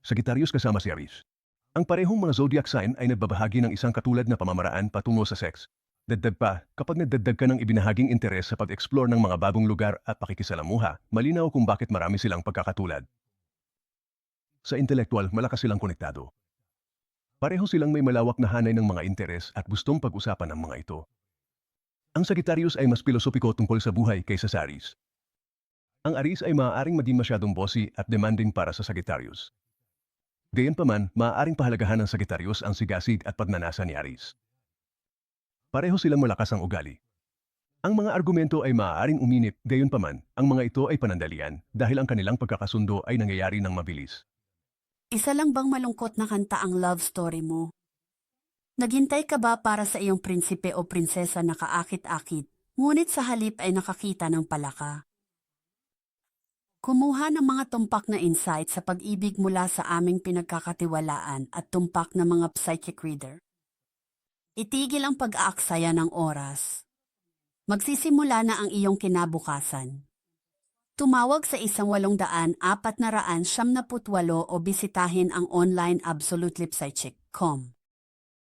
Sagittarius kasama si Aries. Ang parehong mga zodiac sign ay nagbabahagi ng isang katulad na pamamaraan patungo sa sex. Dagdag pa, kapag nagdagdag ka ng ibinahaging interes sa pag-explore ng mga bagong lugar at pakikisalamuha, malinaw kung bakit marami silang pagkakatulad. Sa intelektual, malakas silang konektado. Pareho silang may malawak na hanay ng mga interes at gustong pag-usapan ang mga ito. Ang Sagittarius ay mas pilosopiko tungkol sa buhay kaysa sa Aries. Ang Aries ay maaaring maging masyadong bossy at demanding para sa Sagittarius. Gayunpaman, maaaring pahalagahan ng Sagittarius ang sigasig at pagnanasa ni Aries. Pareho silang malakas ang ugali. Ang mga argumento ay maaaring uminip, gayunpaman, ang mga ito ay panandalian dahil ang kanilang pagkakasundo ay nangyayari ng mabilis. Isa lang bang malungkot na kanta ang love story mo? Naghintay ka ba para sa iyong prinsipe o prinsesa na kaakit-akit, ngunit sa halip ay nakakita ng palaka? Kumuha ng mga tumpak na insight sa pag-ibig mula sa aming pinagkakatiwalaan at tumpak na mga psychic reader. Itigil ang pag-aaksaya ng oras. Magsisimula na ang iyong kinabukasan. Tumawag sa 1-800-478 o bisitahin ang online absolutelypsychic.com.